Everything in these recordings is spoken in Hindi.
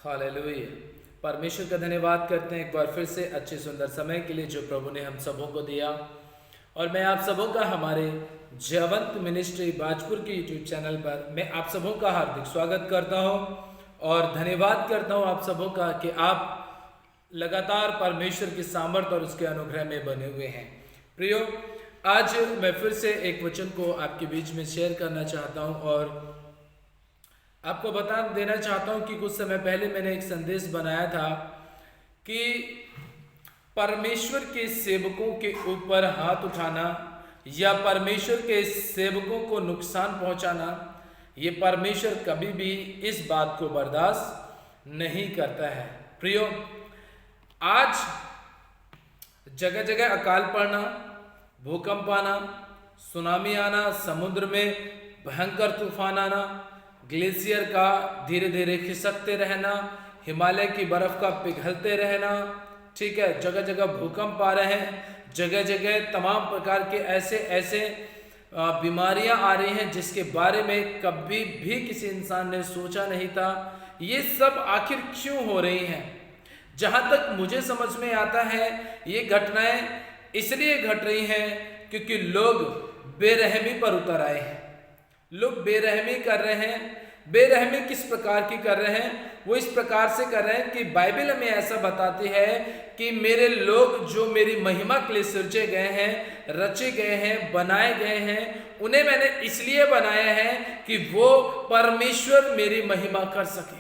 हालेलुया। परमेश्वर का धन्यवाद करते हैं एक बार फिर से अच्छे सुंदर समय के लिए जो प्रभु ने हम सबों को दिया। और मैं आप सबों का हमारे जयवंत मिनिस्ट्री बाजपुर के यूट्यूब चैनल पर मैं आप सबों का हार्दिक स्वागत करता हूं और धन्यवाद करता हूं आप सबों का कि आप लगातार परमेश्वर की सामर्थ और उसके अनुग्रह में बने हुए हैं। प्रियो, आज मैं फिर से एक वचन को आपके बीच में शेयर करना चाहता हूं और आपको बता देना चाहता हूं कि कुछ समय पहले मैंने एक संदेश बनाया था कि परमेश्वर के सेवकों के ऊपर हाथ उठाना या परमेश्वर के सेवकों को नुकसान पहुंचाना, ये परमेश्वर कभी भी इस बात को बर्दाश्त नहीं करता है। प्रियो, आज जगह जगह अकाल पड़ना, भूकंप आना, सुनामी आना, समुद्र में भयंकर तूफान आना, ग्लेशियर का धीरे धीरे खिसकते रहना, हिमालय की बर्फ का पिघलते रहना, ठीक है, जगह जगह भूकंप आ रहे हैं, जगह जगह तमाम प्रकार के ऐसे ऐसे बीमारियां आ रही हैं जिसके बारे में कभी भी किसी इंसान ने सोचा नहीं था। ये सब आखिर क्यों हो रही हैं? जहां तक मुझे समझ में आता है, ये घटनाएं इसलिए घट रही हैं क्योंकि लोग बेरहमी पर उतर आए हैं। लोग बेरहमी कर रहे हैं। बेरहमी किस प्रकार की कर रहे हैं? वो इस प्रकार से कर रहे हैं कि बाइबल हमें ऐसा बताती है कि मेरे लोग जो मेरी महिमा के लिए सृजे गए हैं, रचे गए हैं, बनाए गए हैं, उन्हें मैंने इसलिए बनाया है कि वो परमेश्वर मेरी महिमा कर सके।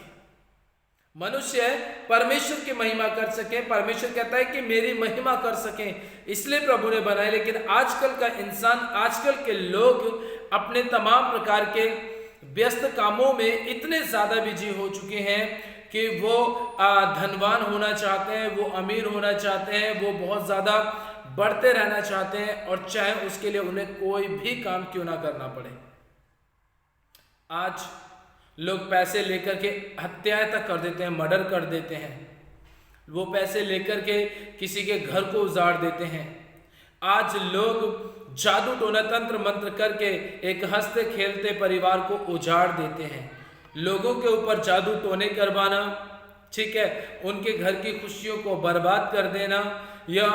मनुष्य परमेश्वर की महिमा कर सके। परमेश्वर कहता है कि मेरी महिमा कर सके, इसलिए प्रभु ने बनाया। लेकिन आजकल का इंसान, आजकल के लोग अपने तमाम प्रकार के व्यस्त कामों में इतने ज्यादा बिजी हो चुके हैं कि वो धनवान होना चाहते हैं, वो अमीर होना चाहते हैं, वो बहुत ज्यादा बढ़ते रहना चाहते हैं, और चाहे उसके लिए उन्हें कोई भी काम क्यों ना करना पड़े। आज लोग पैसे लेकर के हत्याएं तक कर देते हैं, मर्डर कर देते हैं। वो पैसे लेकर के किसी के घर को उजाड़ देते हैं। आज लोग जादू टोना तंत्र मंत्र करके एक हंसते खेलते परिवार को उजाड़ देते हैं। लोगों के ऊपर जादू टोने करवाना, ठीक है, उनके घर की खुशियों को बर्बाद कर देना, या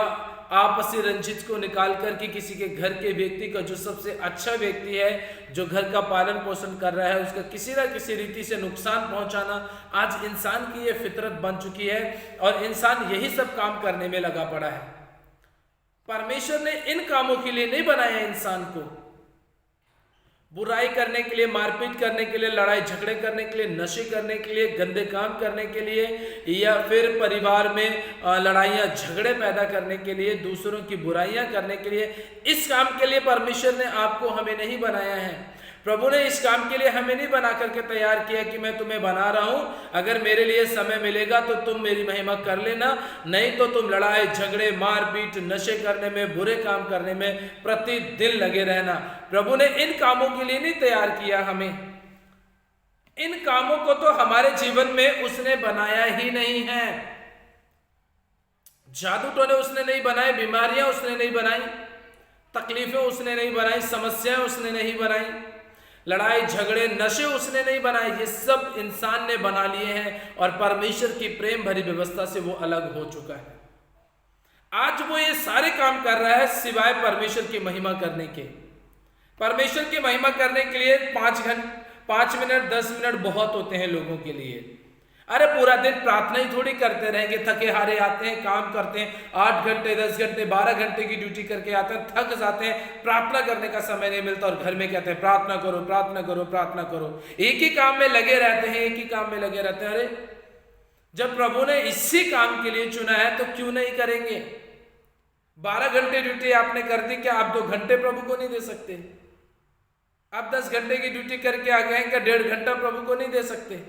आपसी रंजिश को निकाल करके किसी के घर के व्यक्ति का, जो सबसे अच्छा व्यक्ति है, जो घर का पालन पोषण कर रहा है, उसका किसी न किसी रीति से नुकसान पहुंचाना, आज इंसान की ये फितरत बन चुकी है और इंसान यही सब काम करने में लगा पड़ा है। परमेश्वर ने इन कामों के लिए नहीं बनाया इंसान को। बुराई करने के लिए, मारपीट करने के लिए, लड़ाई झगड़े करने के लिए, नशे करने के लिए, गंदे काम करने के लिए, या फिर परिवार में लड़ाइयां झगड़े पैदा करने के लिए, दूसरों की बुराइयां करने के लिए। इस काम के लिए परमेश्वर ने आपको, हमें नहीं बनाया है। प्रभु ने इस काम के लिए हमें नहीं बना करके तैयार किया कि मैं तुम्हें बना रहा हूं, अगर मेरे लिए समय मिलेगा तो तुम मेरी महिमा कर लेना, नहीं तो तुम लड़ाई झगड़े मारपीट नशे करने में, बुरे काम करने में प्रतिदिन लगे रहना। प्रभु ने इन कामों के लिए नहीं तैयार किया हमें। इन कामों को तो हमारे जीवन में उसने बनाया ही नहीं है। जादू टोने उसने नहीं बनाए, बीमारियां उसने नहीं बनाई, तकलीफें उसने नहीं बनाई, समस्याएं उसने नहीं बनाई, लड़ाई झगड़े नशे उसने नहीं बनाए। ये सब इंसान ने बना लिए हैं और परमेश्वर की प्रेम भरी व्यवस्था से वो अलग हो चुका है। आज वो ये सारे काम कर रहा है सिवाय परमेश्वर की महिमा करने के। परमेश्वर की महिमा करने के लिए 5 मिनट 10 मिनट बहुत होते हैं लोगों के लिए। अरे पूरा दिन प्रार्थना ही थोड़ी करते रहेंगे। थके हारे आते हैं, काम करते हैं, 8 घंटे 10 घंटे 12 घंटे की ड्यूटी करके आते हैं, थक जाते हैं, प्रार्थना करने का समय नहीं मिलता, और घर में कहते हैं प्रार्थना करो प्रार्थना करो प्रार्थना करो। एक ही काम में लगे रहते हैं, एक ही काम में लगे रहते हैं। अरे जब प्रभु ने इसी काम के लिए चुना है तो क्यों नहीं करेंगे? 12 घंटे ड्यूटी आपने कर दी, क्या आप 2 घंटे प्रभु को नहीं दे सकते? आप 10 घंटे की ड्यूटी करके आ गए, क्या 1.5 घंटा प्रभु को नहीं दे सकते?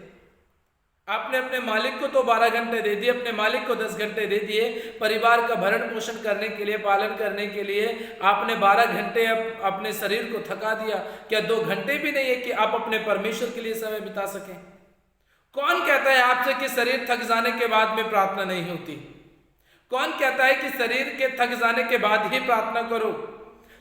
आपने अपने मालिक को तो 12 घंटे दे दिए, अपने मालिक को 10 घंटे दे दिए। परिवार का भरण पोषण करने के लिए, पालन करने के लिए आपने 12 घंटे अपने शरीर को थका दिया, क्या 2 घंटे भी नहीं है कि आप अपने परमेश्वर के लिए समय बिता सकें? कौन कहता है आपसे कि शरीर थक जाने के बाद में प्रार्थना नहीं होती? कौन कहता है कि शरीर के थक जाने के बाद ही प्रार्थना करो?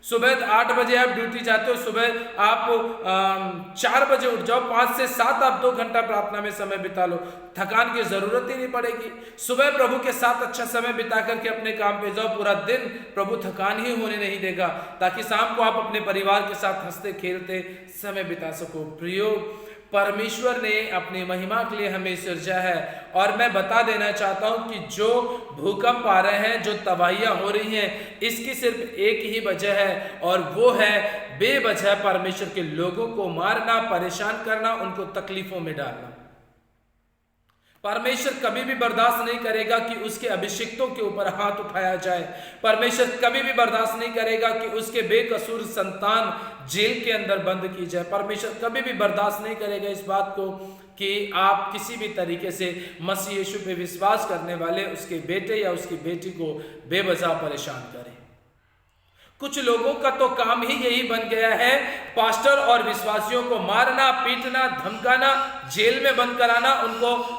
सुबह 8 बजे आप ड्यूटी जाते हो, सुबह आप 4 बजे उठ जाओ, 5 से 7 आप 2 घंटा प्रार्थना में समय बिता लो, थकान की जरूरत ही नहीं पड़ेगी। सुबह प्रभु के साथ अच्छा समय बिता करके अपने काम पे जाओ, पूरा दिन प्रभु थकान ही होने नहीं देगा, ताकि शाम को आप अपने परिवार के साथ हंसते खेलते समय बिता सको। प्रियो, परमेश्वर ने अपनी महिमा के लिए हमें सृजा है, और मैं बता देना चाहता हूं कि जो भूकंप आ रहे हैं, जो तबाहियां हो रही हैं, इसकी सिर्फ एक ही वजह है, और वो है बेवजह परमेश्वर के लोगों को मारना, परेशान करना, उनको तकलीफों में डालना। परमेश्वर कभी भी बर्दाश्त नहीं करेगा कि उसके अभिषिक्तों के ऊपर हाथ उठाया जाए। परमेश्वर कभी भी बर्दाश्त नहीं करेगा कि उसके बेकसूर संतान जेल के अंदर बंद की जाए। परमेश्वर कभी भी बर्दाश्त नहीं करेगा इस बात को कि आप किसी भी तरीके से मसीह यीशु पे विश्वास करने वाले उसके बेटे या उसकी बेटी को बेवजह परेशान करें। कुछ लोगों का तो काम ही यही बन गया है, पास्टर और विश्वासियों को मारना, पीटना, धमकाना, जेल में बंद कराना,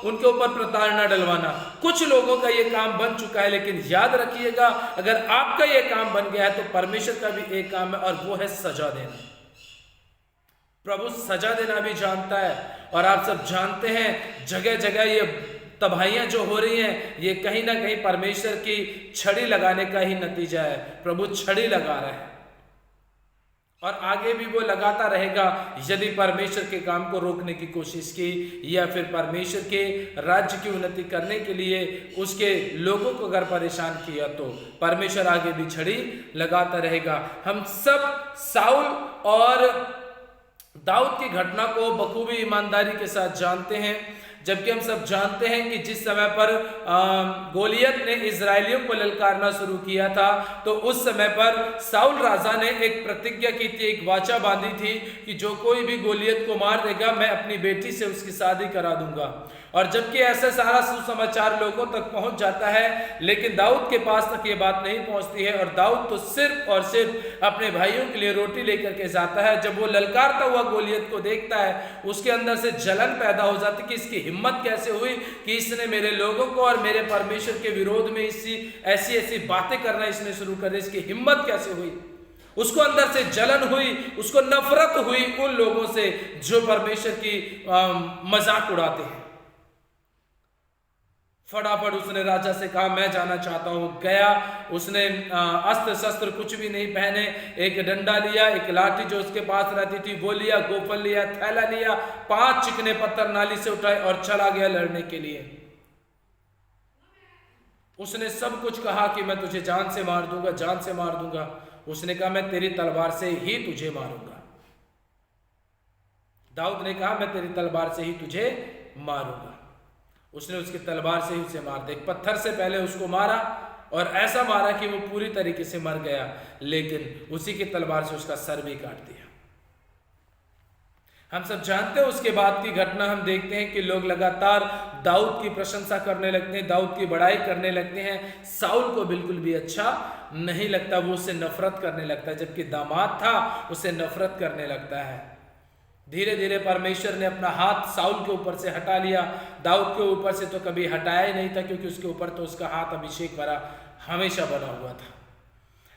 उनके ऊपर प्रताड़ना डलवाना। कुछ लोगों का ये काम बन चुका है, लेकिन याद रखिएगा, अगर आपका ये काम बन गया है तो परमेश्वर का भी एक काम है, और वो है सजा देना। प्रभु सजा देना भी जानता है, और आप सब जानते हैं जगह जगह ये तबाहियां जो हो रही हैं, ये कहीं ना कहीं परमेश्वर की छड़ी लगाने का ही नतीजा है। प्रभु छड़ी लगा रहे हैं, और आगे भी वो लगाता रहेगा यदि परमेश्वर के काम को रोकने की कोशिश की, या फिर परमेश्वर के राज्य की उन्नति करने के लिए उसके लोगों को अगर परेशान किया, तो परमेश्वर आगे भी छड़ी लगाता रहेगा। हम सब साउल और दाऊद की घटना को बखूबी ईमानदारी के साथ जानते हैं, जबकि हम सब जानते हैं कि जिस समय पर गोलियत ने इजरायलियों को ललकारना शुरू किया था, तो उस समय पर साउल राजा ने एक प्रतिज्ञा की थी, एक वाचा बांधी थी कि जो कोई भी गोलियत को मार देगा, मैं अपनी बेटी से उसकी शादी करा दूंगा। और जबकि ऐसा सारा सुसमाचार लोगों तक पहुंच जाता है, लेकिन दाऊद के पास तक ये बात नहीं पहुंचती है, और दाऊद तो सिर्फ और सिर्फ अपने भाइयों के लिए रोटी लेकर के जाता है। जब वो ललकारता हुआ गोलियत को देखता है, उसके अंदर से जलन पैदा हो जाती कि इसकी हिम्मत कैसे हुई कि इसने मेरे लोगों को और मेरे परमेश्वर के विरोध में ऐसी ऐसी बातें करना इसने शुरू कर दी, इसकी हिम्मत कैसे हुई। उसको अंदर से जलन हुई, उसको नफरत हुई उन लोगों से जो परमेश्वर की मजाक उड़ाते हैं। फटाफट उसने राजा से कहा, मैं जाना चाहता हूं। गया, उसने अस्त्र शस्त्र कुछ भी नहीं पहने, एक डंडा लिया, एक लाठी जो उसके पास रहती थी वो लिया, गोफन लिया, थैला लिया, 5 चिकने पत्थर नाली से उठाए और चला गया लड़ने के लिए। उसने सब कुछ कहा कि मैं तुझे जान से मार दूंगा, जान से मार दूंगा। उसने कहा, मैं तेरी तलवार से ही तुझे मारूंगा। दाऊद ने कहा, मैं तेरी तलवार से ही तुझे मारूंगा। उसने उसकी तलवार से ही उसे मार दिया। एक पत्थर से पहले उसको मारा, और ऐसा मारा कि वो पूरी तरीके से मर गया, लेकिन उसी की तलवार से उसका सर भी काट दिया। हम सब जानते हैं उसके बाद की घटना। हम देखते हैं कि लोग लगातार दाऊद की प्रशंसा करने लगते हैं, दाऊद की बड़ाई करने लगते हैं। साउल को बिल्कुल भी अच्छा नहीं लगता, वो उससे नफरत करने लगता है, जबकि दामाद था उससे नफरत करने लगता है। धीरे धीरे परमेश्वर ने अपना हाथ साउल के ऊपर से हटा लिया। दाऊद के ऊपर से तो कभी हटाया ही नहीं था, क्योंकि उसके ऊपर तो उसका हाथ अभिषेक भरा हमेशा बना हुआ था।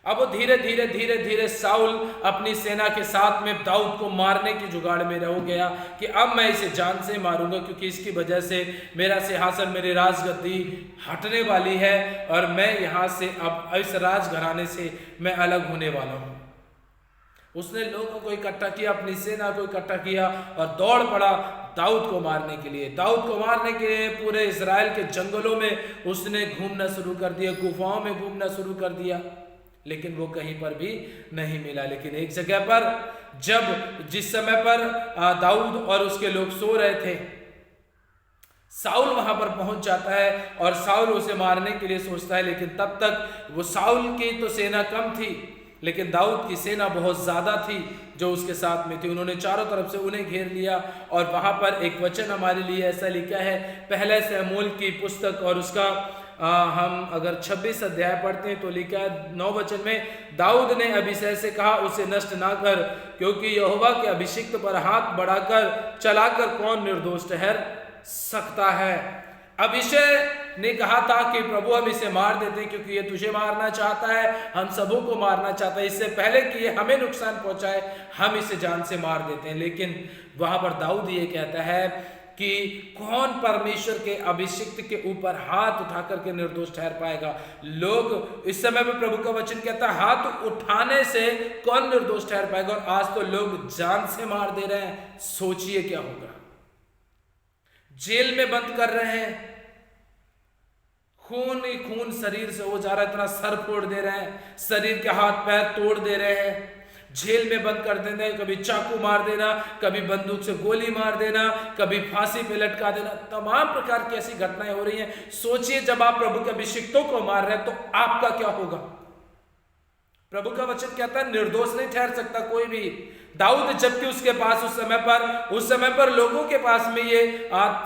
अब वो धीरे धीरे धीरे धीरे साउल अपनी सेना के साथ में दाऊद को मारने की जुगाड़ में हो गया कि अब मैं इसे जान से मारूंगा, क्योंकि इसकी वजह से मेरा सिंहासन, मेरी राजगद्दी हटने वाली है, और मैं यहाँ से अब इस राजघराने से मैं अलग होने वाला हूँ। उसने लोगों को इकट्ठा किया, अपनी सेना को इकट्ठा किया, और दौड़ पड़ा दाऊद को मारने के लिए। दाऊद को मारने के लिए पूरे इजराइल के जंगलों में उसने घूमना शुरू कर दिया, गुफाओं में घूमना शुरू कर दिया, लेकिन वो कहीं पर भी नहीं मिला। लेकिन एक जगह पर, जिस समय पर दाऊद और उसके लोग सो रहे थे, साउल वहां पर पहुंच जाता है, और साउल उसे मारने के लिए सोचता है। लेकिन तब तक वो साउल की तो सेना कम थी, लेकिन दाऊद की सेना बहुत ज्यादा थी जो उसके साथ में थी। उन्होंने चारों तरफ से उन्हें घेर लिया, और वहां पर एक वचन हमारे लिए ऐसा लिखा है, पहले शमूएल की पुस्तक, और उसका हम अगर 26 अध्याय पढ़ते हैं तो लिखा है 9 वचन में, दाऊद ने अभिषेक से कहा, उसे नष्ट ना कर, क्योंकि यहोवा के अभिषिक्त पर हाथ बढ़ाकर चलाकर कौन निर्दोष ठहर सकता है। अभिषेक ने कहा था कि प्रभु हम इसे मार देते हैं क्योंकि ये तुझे मारना चाहता है, हम सबों को मारना चाहता है, इससे पहले कि ये हमें नुकसान पहुंचाए हम इसे जान से मार देते हैं। लेकिन वहां पर दाऊद ये कहता है कि कौन परमेश्वर के अभिषिक्त के ऊपर हाथ उठा करके निर्दोष ठहर पाएगा। लोग इस समय में प्रभु का वचन कहता है हाथ उठाने से कौन निर्दोष ठहर पाएगा, और आज तो लोग जान से मार दे रहे हैं। सोचिए क्या होगा। जेल में बंद कर रहे हैं, खून ही खून शरीर से हो जा रहा है, इतना सर फोड़ दे रहे हैं, शरीर के हाथ पैर तोड़ दे रहे हैं, जेल में बंद कर देना, कभी चाकू मार देना, कभी बंदूक से गोली मार देना, कभी फांसी पे लटका देना, तमाम प्रकार की ऐसी घटनाएं हो रही हैं। सोचिए जब आप प्रभु के अभिषिक्तों को मार रहे हैं तो आपका क्या होगा। प्रभु का वचन कहता है निर्दोष नहीं ठहर सकता कोई भी। दाऊद जबकि उसके पास उस समय पर लोगों के पास में ये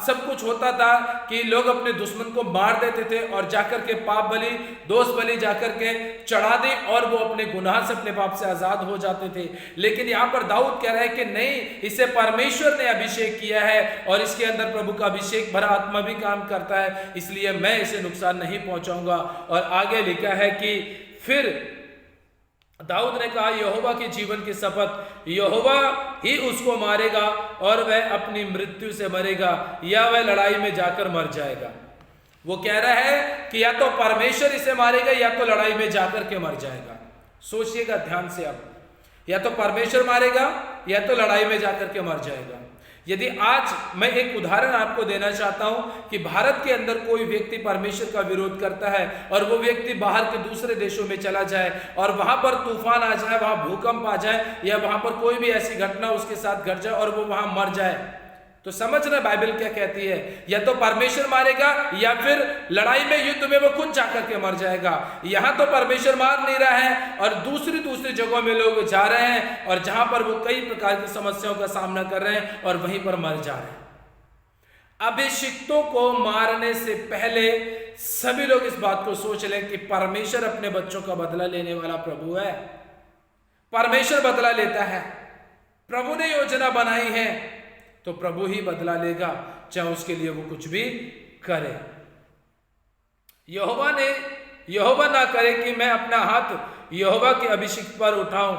सब कुछ होता था कि लोग अपने दुश्मन को मार देते थे और जाकर के पाप बलि दोष बलि जाकर के चढ़ा दे और वो अपने गुनाह से अपने पाप से आजाद हो जाते थे। लेकिन यहाँ पर दाऊद कह रहा है कि नहीं, इसे परमेश्वर ने अभिषेक किया है और इसके अंदर प्रभु का अभिषेक भरा आत्मा भी काम करता है, इसलिए मैं इसे नुकसान नहीं पहुंचाऊंगा। और आगे लिखा है कि फिर दाऊद ने कहा यहोवा के जीवन की शपथ, यहोवा ही उसको मारेगा और वह अपनी मृत्यु से मरेगा या वह लड़ाई में जाकर मर जाएगा। वो कह रहा है कि या तो परमेश्वर इसे मारेगा या तो लड़ाई में जाकर के मर जाएगा। सोचिएगा ध्यान से, अब या तो परमेश्वर मारेगा या तो लड़ाई में जाकर के मर जाएगा। यदि आज मैं एक उदाहरण आपको देना चाहता हूं कि भारत के अंदर कोई व्यक्ति परमेश्वर का विरोध करता है और वो व्यक्ति बाहर के दूसरे देशों में चला जाए और वहां पर तूफान आ जाए, वहां भूकंप आ जाए या वहां पर कोई भी ऐसी घटना उसके साथ घट जाए और वो वहां मर जाए, तो समझना बाइबल क्या कहती है, या तो परमेश्वर मारेगा या फिर लड़ाई में युद्ध में वो खुद जाकर के मर जाएगा। यहां तो परमेश्वर मार नहीं रहा है और दूसरी जगहों में लोग जा रहे हैं और जहां पर वो कई प्रकार की समस्याओं का सामना कर रहे हैं और वहीं पर मर जा रहे हैं। अभिषिक्तों को मारने से पहले सभी लोग इस बात को सोच लें कि परमेश्वर अपने बच्चों का बदला लेने वाला प्रभु है। परमेश्वर बदला लेता है, प्रभु ने योजना बनाई है तो प्रभु ही बदला लेगा, चाहे उसके लिए वो कुछ भी करे। यहोवा ना करे कि मैं अपना हाथ यहोवा के अभिषिक्त पर उठाऊं,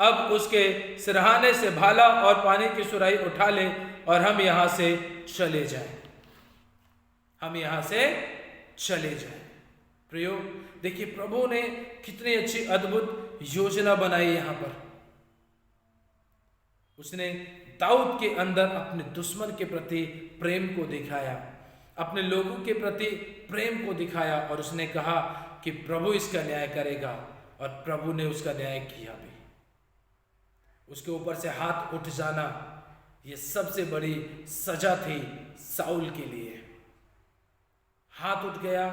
अब उसके सिरहाने से भाला और पानी की सुराही उठा ले और हम यहां से चले जाएं, हम यहां से चले जाएं। प्रियो देखिए प्रभु ने कितनी अच्छी अद्भुत योजना बनाई। यहां पर उसने दाऊद के अंदर अपने दुश्मन के प्रति प्रेम को दिखाया, अपने लोगों के प्रति प्रेम को दिखाया और उसने कहा कि प्रभु इसका न्याय करेगा और प्रभु ने उसका न्याय किया भी। उसके ऊपर से हाथ उठ जाना ये सबसे बड़ी सजा थी साउल के लिए। हाथ उठ गया,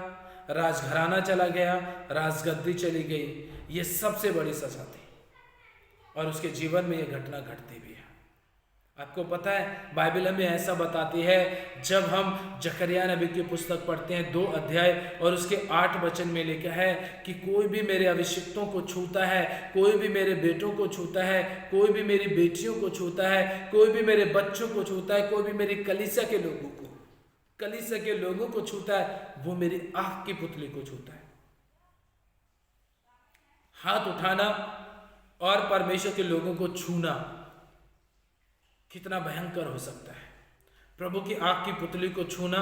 राजघराना चला गया, राजगद्दी चली गई, ये सबसे बड़ी सजा थी और उसके जीवन में यह घटना घटती भी है। आपको पता है बाइबल हमें ऐसा बताती है, जब हम जकरिया नबी की पुस्तक पढ़ते हैं 2 अध्याय और उसके 8 वचन में लिखा है कि कोई भी मेरे अभिषिक्तों को छूता है, कोई भी मेरे बेटों को छूता है, कोई भी मेरी बेटियों को छूता है, कोई भी मेरे बच्चों को छूता है, कोई भी मेरी कलीसिया के लोगों को छूता है, वो मेरी आंख की पुतली को छूता है। हाथ उठाना और परमेश्वर के लोगों को छूना कितना भयंकर हो सकता है। प्रभु की आंख की पुतली को छूना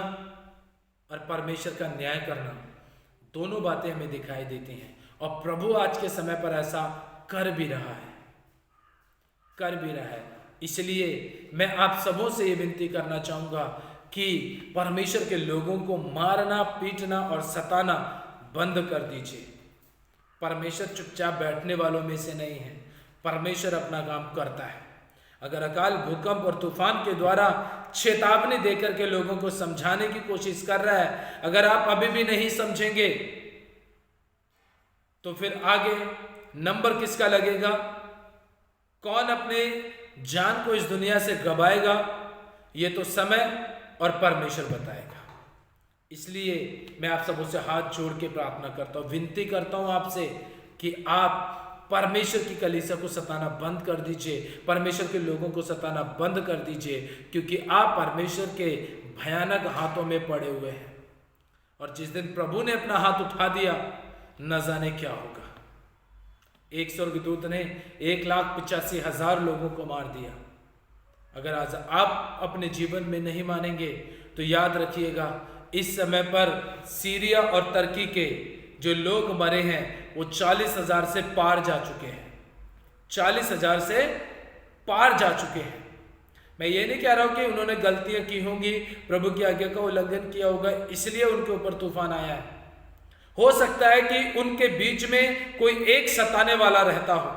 और परमेश्वर का न्याय करना, दोनों बातें हमें दिखाई देती हैं और प्रभु आज के समय पर ऐसा कर भी रहा है। इसलिए मैं आप सबों से ये विनती करना चाहूंगा कि परमेश्वर के लोगों को मारना, पीटना और सताना बंद कर दीजिए। परमेश्वर चुपचाप बैठने वालों में से नहीं है, परमेश्वर अपना काम करता है। अगर अकाल, भूकंप और तूफान के द्वारा चेतावनी देकर के लोगों को समझाने की कोशिश कर रहा है, अगर आप अभी भी नहीं समझेंगे तो फिर आगे नंबर किसका लगेगा? कौन अपने जान को इस दुनिया से गवाएगा? ये तो समय और परमेश्वर बताएगा। इसलिए मैं आप सबों से हाथ जोड़ के प्रार्थना करता हूं, विनती करता हूं आपसे कि आप परमेश्वर की कलीसिया को सताना बंद कर दीजिए, परमेश्वर के लोगों को सताना बंद कर दीजिए, क्योंकि आप परमेश्वर के भयानक हाथों में पड़े हुए हैं और जिस दिन प्रभु ने अपना हाथ उठा दिया, न जाने क्या होगा। एक स्वर्गदूत ने 1,85,000 लोगों को मार दिया। अगर आज आप अपने जीवन में नहीं मानेंगे तो याद रखिएगा, इस समय पर सीरिया और तुर्की के जो लोग मरे हैं वो 40,000 से पार जा चुके हैं। 40,000 से पार जा चुके हैं। मैं ये नहीं कह रहा हूं कि उन्होंने गलतियां की होंगी, प्रभु की आज्ञा का उल्लंघन किया होगा, इसलिए उनके ऊपर तूफान आया है। हो सकता है कि उनके बीच में कोई एक सताने वाला रहता हो,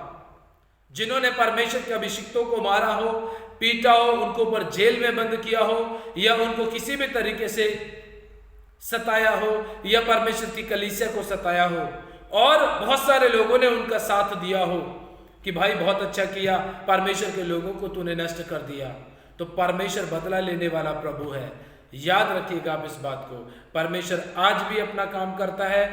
जिन्होंने परमेश्वर के अभिषिक्तों को मारा हो, पीटा हो, उनको ऊपर जेल में बंद किया हो, या उनको किसी भी तरीके से सताया हो, या परमेश्वर की कलीसिया को सताया हो, और बहुत सारे लोगों ने उनका साथ दिया हो कि भाई बहुत अच्छा किया, परमेश्वर के लोगों को तूने नष्ट कर दिया। तो परमेश्वर बदला लेने वाला प्रभु है। याद रखिएगा आप इस बात को। परमेश्वर आज भी अपना काम करता है,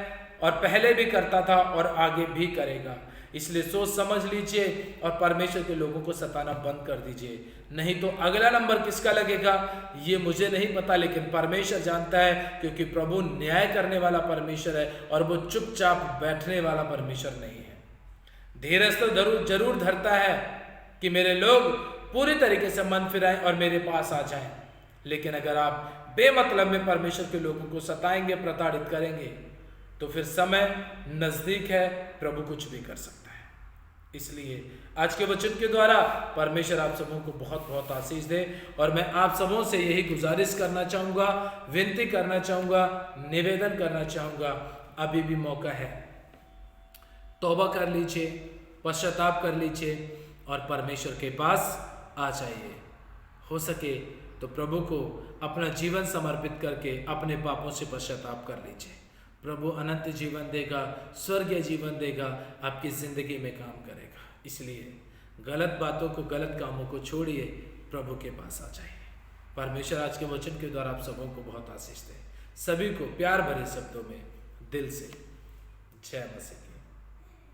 और पहले भी करता था और आगे भी करेगा। इसलिए सोच समझ लीजिए और परमेश्वर के लोगों को सताना बंद कर दीजिए, नहीं तो अगला नंबर किसका लगेगा ये मुझे नहीं पता, लेकिन परमेश्वर जानता है, क्योंकि प्रभु न्याय करने वाला परमेश्वर है और वो चुपचाप बैठने वाला परमेश्वर नहीं है। धीरज तो जरूर धरता है कि मेरे लोग पूरी तरीके से मन फिराएं और मेरे पास आ जाएं, लेकिन अगर आप बेमतलब में परमेश्वर के लोगों को सताएंगे, प्रताड़ित करेंगे, तो फिर समय नजदीक है, प्रभु कुछ भी कर सकता है। इसलिए आज के वचन के द्वारा परमेश्वर आप सबों को बहुत बहुत आशीष दे, और मैं आप सबों से यही गुजारिश करना चाहूँगा, विनती करना चाहूँगा, निवेदन करना चाहूँगा, अभी भी मौका है, तौबा कर लीजिए, पश्चाताप कर लीजिए और परमेश्वर के पास आ जाइए। हो सके तो प्रभु को अपना जीवन समर्पित करके अपने पापों से पश्चाताप कर लीजिए। प्रभु अनंत जीवन देगा, स्वर्गीय जीवन देगा, आपकी जिंदगी में काम करेगा। इसलिए गलत बातों को, गलत कामों को छोड़िए, प्रभु के पास आ जाइए। परमेश्वर आज के वचन के द्वारा आप सबों को बहुत आशीष दे। सभी को प्यार भरे शब्दों में दिल से जय मसीह।